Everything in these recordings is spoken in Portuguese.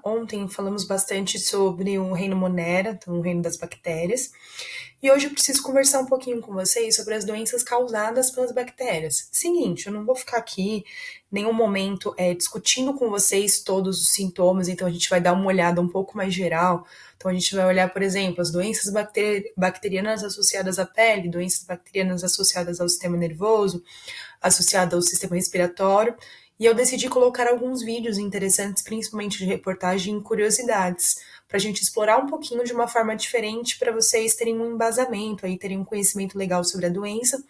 Ontem falamos bastante sobre o reino Monera, então o reino das bactérias, e hoje eu preciso conversar um pouquinho com vocês sobre as doenças causadas pelas bactérias. Seguinte, eu não vou ficar aqui nenhum momento discutindo com vocês todos os sintomas, então a gente vai dar uma olhada um pouco mais geral. Então a gente vai olhar, por exemplo, as doenças bacterianas associadas à pele, doenças bacterianas associadas ao sistema nervoso, associadas ao sistema respiratório. E eu decidi colocar alguns vídeos interessantes, principalmente de reportagem e curiosidades, para a gente explorar um pouquinho de uma forma diferente, para vocês terem um embasamento, aí terem um conhecimento legal sobre a doença.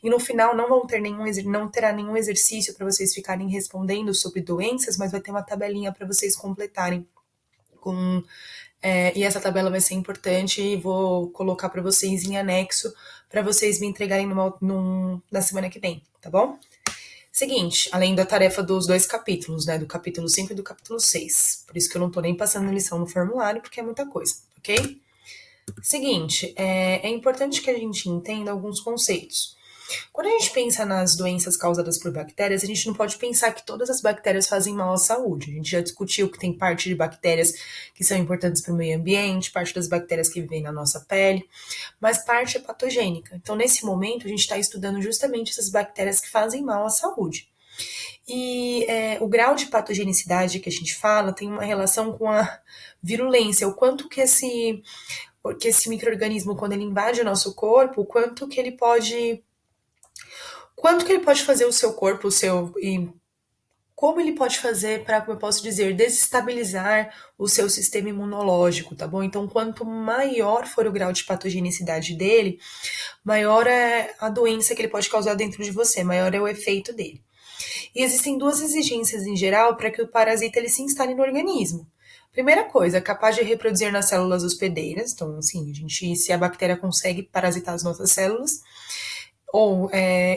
E no final não terá nenhum exercício para vocês ficarem respondendo sobre doenças, mas vai ter uma tabelinha para vocês completarem e essa tabela vai ser importante e vou colocar para vocês em anexo para vocês me entregarem na semana que vem, tá bom? Seguinte, além da tarefa dos dois capítulos, né? Do capítulo 5 e do capítulo 6. Por isso que eu não tô nem passando lição no formulário, porque é muita coisa, ok? Seguinte, é importante que a gente entenda alguns conceitos. Quando a gente pensa nas doenças causadas por bactérias, a gente não pode pensar que todas as bactérias fazem mal à saúde. A gente já discutiu que tem parte de bactérias que são importantes para o meio ambiente, parte das bactérias que vivem na nossa pele, mas parte é patogênica. Então, nesse momento, a gente está estudando justamente essas bactérias que fazem mal à saúde. E o grau de patogenicidade que a gente fala tem uma relação com a virulência, o quanto que esse micro-organismo, quando ele invade o nosso corpo, quanto que ele pode fazer o seu corpo, e como ele pode fazer para, como eu posso dizer, desestabilizar o seu sistema imunológico, tá bom? Então, quanto maior for o grau de patogenicidade dele, maior é a doença que ele pode causar dentro de você, maior é o efeito dele. E existem duas exigências em geral para que o parasita ele se instale no organismo. Primeira coisa, capaz de reproduzir nas células hospedeiras. Então, assim, se a bactéria consegue parasitar as nossas células,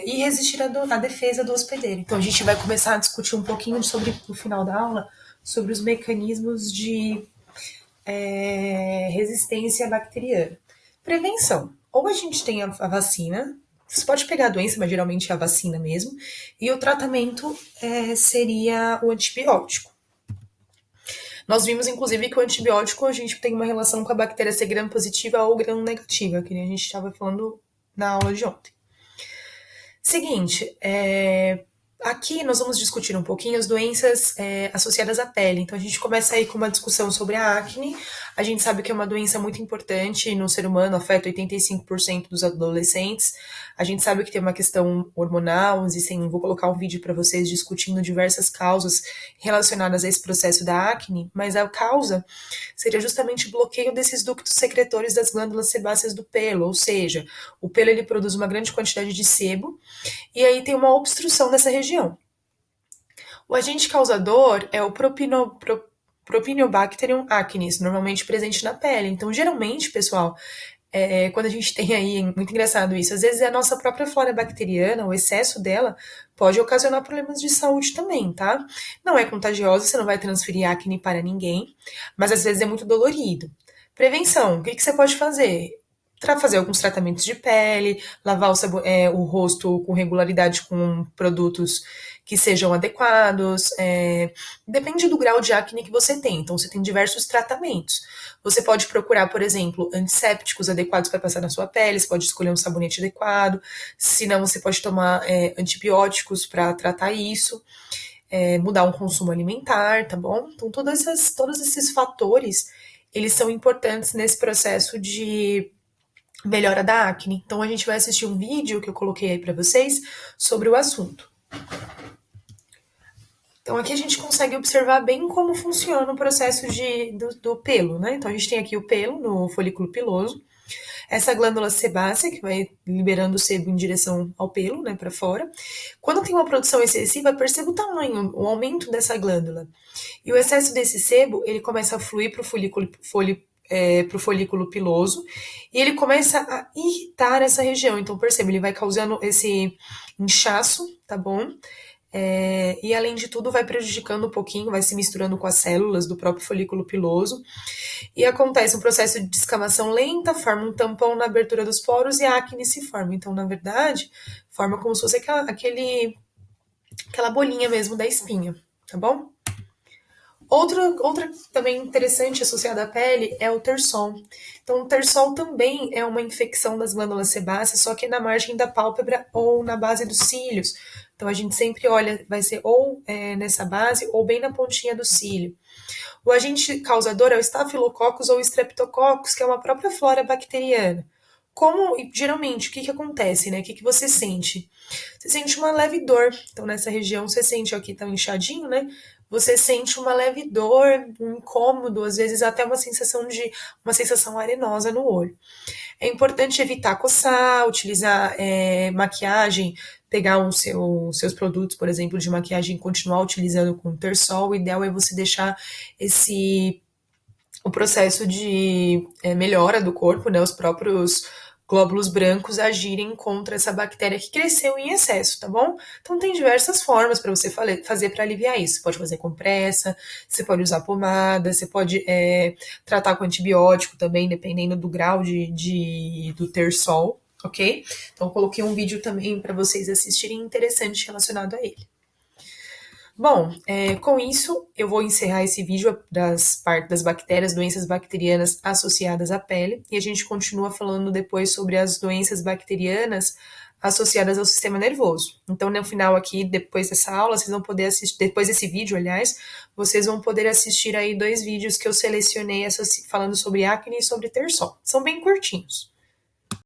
e resistir à defesa do hospedeiro. Então, a gente vai começar a discutir um pouquinho no final da aula, sobre os mecanismos de resistência bacteriana. Prevenção. Ou a gente tem a vacina, você pode pegar a doença, mas geralmente é a vacina mesmo, e o tratamento seria o antibiótico. Nós vimos, inclusive, que o antibiótico a gente tem uma relação com a bactéria ser gram-positiva ou gram-negativa, que nem a gente estava falando na aula de ontem. Seguinte, aqui nós vamos discutir um pouquinho as doenças associadas à pele. Então a gente começa aí com uma discussão sobre a acne. A gente sabe que é uma doença muito importante no ser humano, afeta 85% dos adolescentes. A gente sabe que tem uma questão hormonal, vou colocar um vídeo para vocês discutindo diversas causas relacionadas a esse processo da acne, mas a causa seria justamente o bloqueio desses ductos secretores das glândulas sebáceas do pelo, ou seja, o pelo ele produz uma grande quantidade de sebo, e aí tem uma obstrução dessa região. O agente causador é o Propionibacterium acnes, normalmente presente na pele. Então, geralmente, pessoal, quando a gente tem aí, é muito engraçado isso, às vezes é a nossa própria flora bacteriana, o excesso dela pode ocasionar problemas de saúde também, tá? Não é contagiosa, você não vai transferir acne para ninguém, mas às vezes é muito dolorido. Prevenção, o que você pode fazer? Fazer alguns tratamentos de pele, lavar o rosto com regularidade com produtos que sejam adequados. Depende do grau de acne que você tem. Então, você tem diversos tratamentos. Você pode procurar, por exemplo, antissépticos adequados para passar na sua pele, você pode escolher um sabonete adequado. Se não, você pode tomar antibióticos para tratar isso. Mudar um consumo alimentar, tá bom? Então, todos esses fatores, eles são importantes nesse processo de melhora da acne. Então a gente vai assistir um vídeo que eu coloquei aí para vocês sobre o assunto. Então aqui a gente consegue observar bem como funciona o processo do pelo, né? Então a gente tem aqui o pelo no folículo piloso, essa glândula sebácea que vai liberando o sebo em direção ao pelo, né, para fora. Quando tem uma produção excessiva, perceba o tamanho, o aumento dessa glândula. E o excesso desse sebo, ele começa a fluir para o folículo piloso, e ele começa a irritar essa região. Então, perceba, ele vai causando esse inchaço, tá bom? E além de tudo, vai prejudicando um pouquinho, vai se misturando com as células do próprio folículo piloso, e acontece um processo de descamação lenta, forma um tampão na abertura dos poros e a acne se forma. Então, na verdade, forma como se fosse aquela bolinha mesmo da espinha, tá bom? Outra também interessante associada à pele é o terçol. Então, o terçol também é uma infecção das glândulas sebáceas, só que na margem da pálpebra ou na base dos cílios. Então, a gente sempre olha, vai ser ou nessa base ou bem na pontinha do cílio. O agente causador é o Staphylococcus ou Streptococcus, que é uma própria flora bacteriana. Como geralmente, o que acontece, né? O que você sente? Você sente uma leve dor. Então, nessa região, você sente, aqui tá um inchadinho, né? Você sente uma leve dor, um incômodo, às vezes até uma sensação arenosa no olho. É importante evitar coçar, utilizar maquiagem, pegar seus produtos, por exemplo, de maquiagem e continuar utilizando com terçol. O ideal é você deixar o processo de melhora do corpo, né, os próprios glóbulos brancos agirem contra essa bactéria que cresceu em excesso, tá bom? Então tem diversas formas para você fazer para aliviar isso. Você pode fazer compressa, você pode usar pomada, você pode tratar com antibiótico também, dependendo do grau do terçol, ok? Então eu coloquei um vídeo também para vocês assistirem interessante relacionado a ele. Bom, com isso eu vou encerrar esse vídeo das bactérias, doenças bacterianas associadas à pele, e a gente continua falando depois sobre as doenças bacterianas associadas ao sistema nervoso. Então, no final aqui, depois dessa aula, vocês vão poder assistir, depois desse vídeo, aliás, vocês vão poder assistir aí 2 vídeos que eu selecionei falando sobre acne e sobre terçol. São bem curtinhos.